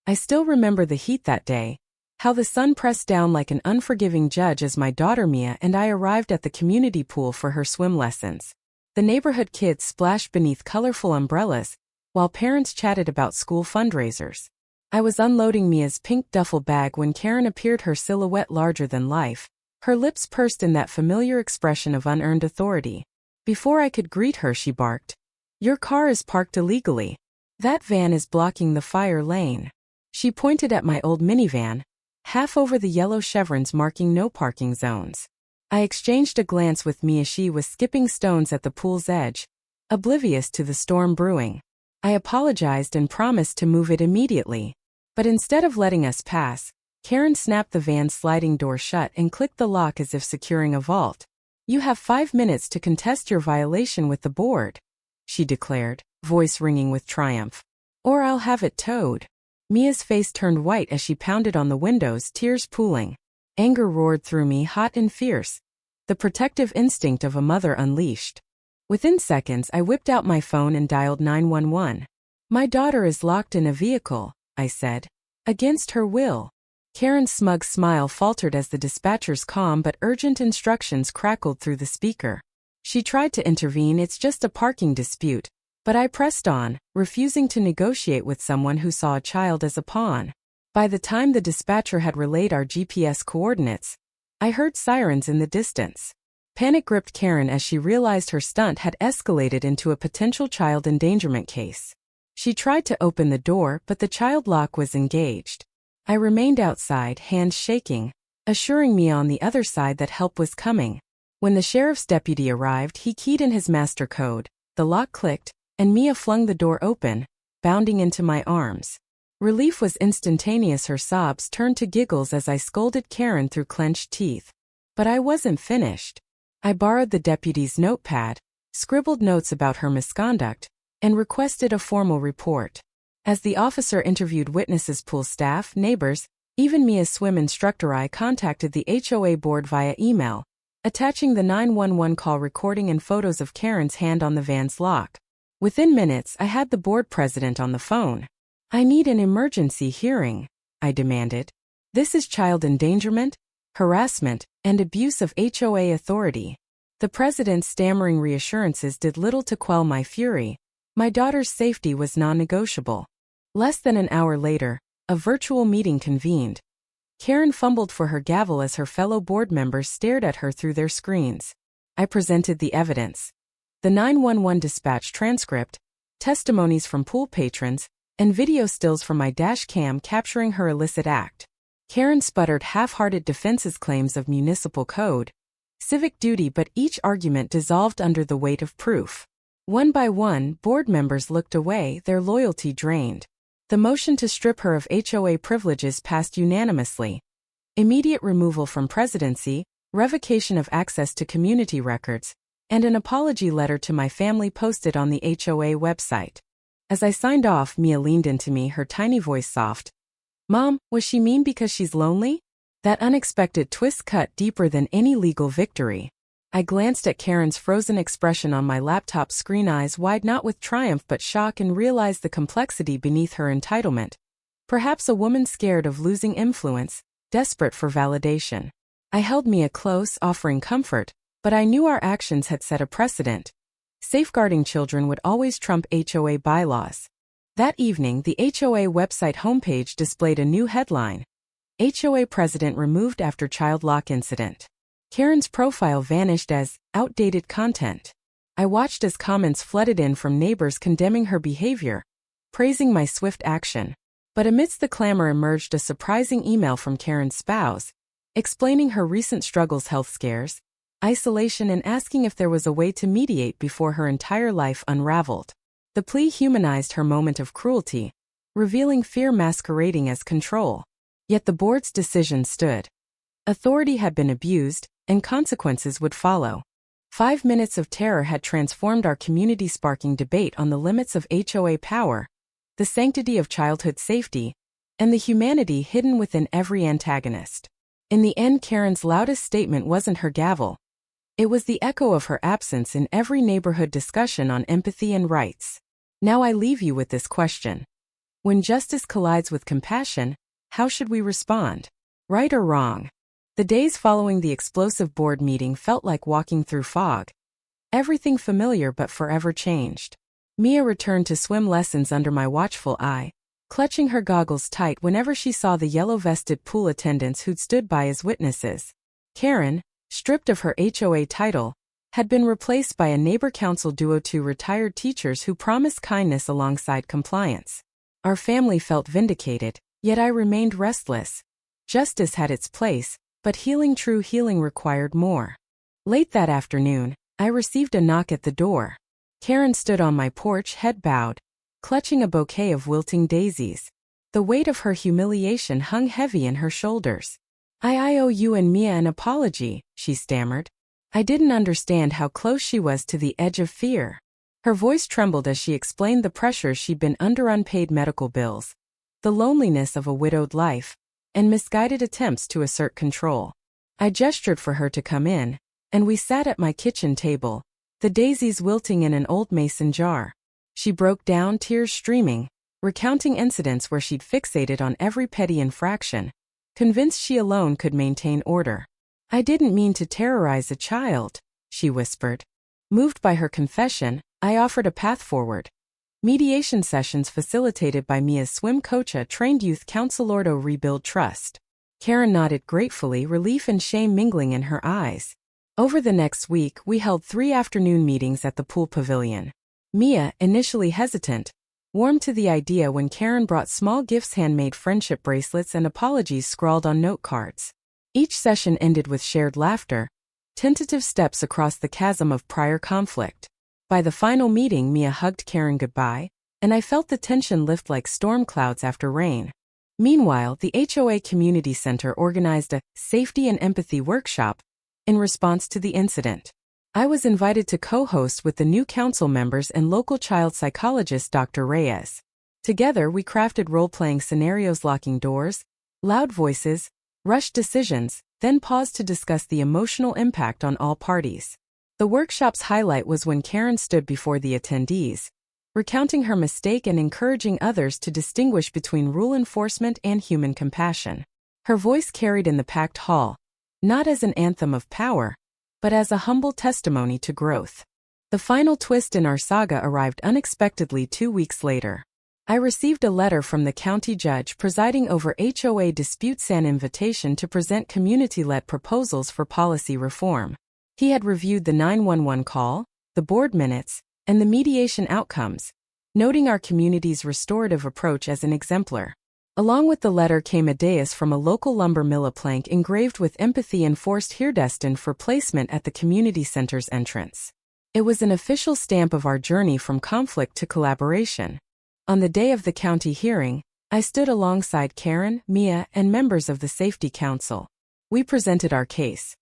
I still remember the heat that day, how the sun pressed down like an unforgiving judge as my daughter Mia and I arrived at the community pool for her swim lessons. The neighborhood kids splashed beneath colorful umbrellas, while parents chatted about school fundraisers. I was unloading Mia's pink duffel bag when Karen appeared, her silhouette larger than life, her lips pursed in that familiar expression of unearned authority. Before I could greet her, she barked, "Your car is parked illegally. That van is blocking the fire lane." She pointed at my old minivan, half over the yellow chevrons marking no parking zones. I exchanged a glance with Mia. She was skipping stones at the pool's edge, oblivious to the storm brewing. I apologized and promised to move it immediately. But instead of letting us pass, Karen snapped the van's sliding door shut and clicked the lock as if securing a vault. "You have 5 minutes to contest your violation with the board," she declared, voice ringing with triumph. "Or I'll have it towed." Mia's face turned white as she pounded on the windows, tears pooling. Anger roared through me, hot and fierce. The protective instinct of a mother unleashed. Within seconds, I whipped out my phone and dialed 911. "My daughter is locked in a vehicle," I said. "Against her will." Karen's smug smile faltered as the dispatcher's calm but urgent instructions crackled through the speaker. She tried to intervene. "It's just a parking dispute." But I pressed on, refusing to negotiate with someone who saw a child as a pawn. By the time the dispatcher had relayed our GPS coordinates, I heard sirens in the distance. Panic gripped Karen as she realized her stunt had escalated into a potential child endangerment case. She tried to open the door, but the child lock was engaged. I remained outside, hands shaking, assuring Mia on the other side that help was coming. When the sheriff's deputy arrived, he keyed in his master code, the lock clicked, and Mia flung the door open, bounding into my arms. Relief was instantaneous. Her sobs turned to giggles as I scolded Karen through clenched teeth. But I wasn't finished. I borrowed the deputy's notepad, scribbled notes about her misconduct, and requested a formal report. As the officer interviewed witnesses, pool staff, neighbors, even Mia's swim instructor, I contacted the HOA board via email, attaching the 911 call recording and photos of Karen's hand on the van's lock. Within minutes, I had the board president on the phone. "I need an emergency hearing," I demanded. "This is child endangerment, harassment, and abuse of HOA authority." The president's stammering reassurances did little to quell my fury. My daughter's safety was non-negotiable. Less than an hour later, a virtual meeting convened. Karen fumbled for her gavel as her fellow board members stared at her through their screens. I presented the evidence. The 911 dispatch transcript, testimonies from pool patrons, and video stills from my dash cam capturing her illicit act. Karen sputtered half-hearted defenses, claims of municipal code, civic duty, but each argument dissolved under the weight of proof. One by one, board members looked away, their loyalty drained. The motion to strip her of HOA privileges passed unanimously. Immediate removal from presidency, revocation of access to community records, and an apology letter to my family posted on the HOA website. As I signed off, Mia leaned into me, her tiny voice soft. "Mom, was she mean because she's lonely?" That unexpected twist cut deeper than any legal victory. I glanced at Karen's frozen expression on my laptop screen, eyes wide not with triumph but shock, and realized the complexity beneath her entitlement. Perhaps a woman scared of losing influence, desperate for validation. I held Mia close, offering comfort, but I knew our actions had set a precedent. Safeguarding children would always trump HOA bylaws. That evening, the HOA website homepage displayed a new headline: HOA president removed after child lock incident. Karen's profile vanished as outdated content. I watched as comments flooded in from neighbors condemning her behavior, praising my swift action. But amidst the clamor emerged a surprising email from Karen's spouse, explaining her recent struggles, health scares, isolation, and asking if there was a way to mediate before her entire life unraveled. The plea humanized her moment of cruelty, revealing fear masquerading as control. Yet the board's decision stood. Authority had been abused, and consequences would follow. 5 minutes of terror had transformed our community, sparking debate on the limits of HOA power, the sanctity of childhood safety, and the humanity hidden within every antagonist. In the end, Karen's loudest statement wasn't her gavel. It was the echo of her absence in every neighborhood discussion on empathy and rights. Now I leave you with this question. When justice collides with compassion, how should we respond? Right or wrong? The days following the explosive board meeting felt like walking through fog. Everything familiar but forever changed. Mia returned to swim lessons under my watchful eye, clutching her goggles tight whenever she saw the yellow-vested pool attendants who'd stood by as witnesses. Karen, stripped of her HOA title, had been replaced by a neighbor council duo, two retired teachers who promised kindness alongside compliance. Our family felt vindicated, yet I remained restless. Justice had its place, but true healing required more. Late that afternoon, I received a knock at the door. Karen stood on my porch, head bowed, clutching a bouquet of wilting daisies. The weight of her humiliation hung heavy in her shoulders. I owe you and Mia an apology," she stammered. I didn't understand how close she was to the edge of fear. Her voice trembled as she explained the pressures she'd been under: unpaid medical bills, the loneliness of a widowed life, and misguided attempts to assert control. I gestured for her to come in, and we sat at my kitchen table, the daisies wilting in an old mason jar. She broke down, tears streaming, recounting incidents where she'd fixated on every petty infraction, convinced she alone could maintain order. "I didn't mean to terrorize a child," she whispered. Moved by her confession, I offered a path forward. Mediation sessions facilitated by Mia's swim coach, a trained youth counselor, to rebuild trust. Karen nodded gratefully, relief and shame mingling in her eyes. Over the next week, we held 3 afternoon meetings at the pool pavilion. Mia, initially hesitant, warmed to the idea when Karen brought small gifts, handmade friendship bracelets, and apologies scrawled on note cards. Each session ended with shared laughter, tentative steps across the chasm of prior conflict. By the final meeting, Mia hugged Karen goodbye, and I felt the tension lift like storm clouds after rain. Meanwhile, the HOA Community Center organized a safety and empathy workshop in response to the incident. I was invited to co-host with the new council members and local child psychologist Dr. Reyes. Together, we crafted role-playing scenarios, locking doors, loud voices, rushed decisions, then paused to discuss the emotional impact on all parties. The workshop's highlight was when Karen stood before the attendees, recounting her mistake and encouraging others to distinguish between rule enforcement and human compassion. Her voice carried in the packed hall, not as an anthem of power, but as a humble testimony to growth. The final twist in our saga arrived unexpectedly 2 weeks later. I received a letter from the county judge presiding over HOA disputes, an invitation to present community-led proposals for policy reform. He had reviewed the 911 call, the board minutes, and the mediation outcomes, noting our community's restorative approach as an exemplar. Along with the letter came a dais from a local lumber mill, a plank engraved with empathy enforced here, destined for placement at the community center's entrance. It was an official stamp of our journey from conflict to collaboration. On the day of the county hearing, I stood alongside Karen, Mia, and members of the Safety Council. We presented our case: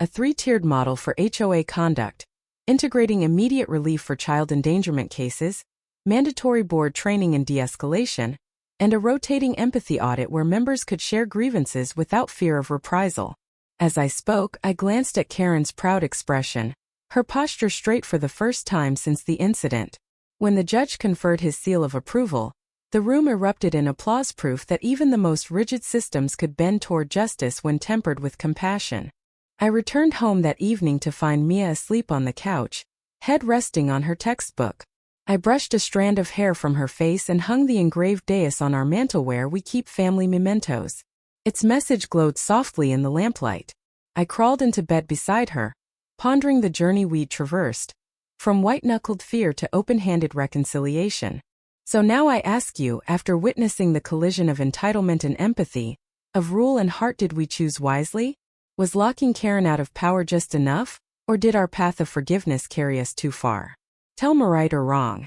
a 3-tiered model for HOA conduct, integrating immediate relief for child endangerment cases, mandatory board training and de-escalation, and a rotating empathy audit where members could share grievances without fear of reprisal. As I spoke, I glanced at Karen's proud expression, her posture straight for the first time since the incident. When the judge conferred his seal of approval, the room erupted in applause, proof that even the most rigid systems could bend toward justice when tempered with compassion. I returned home that evening to find Mia asleep on the couch, head resting on her textbook. I brushed a strand of hair from her face and hung the engraved dais on our mantel where we keep family mementos. Its message glowed softly in the lamplight. I crawled into bed beside her, pondering the journey we'd traversed, from white-knuckled fear to open-handed reconciliation. So now I ask you, after witnessing the collision of entitlement and empathy, of rule and heart, did we choose wisely? Was locking Karen out of power just enough, or did our path of forgiveness carry us too far? Tell me right or wrong.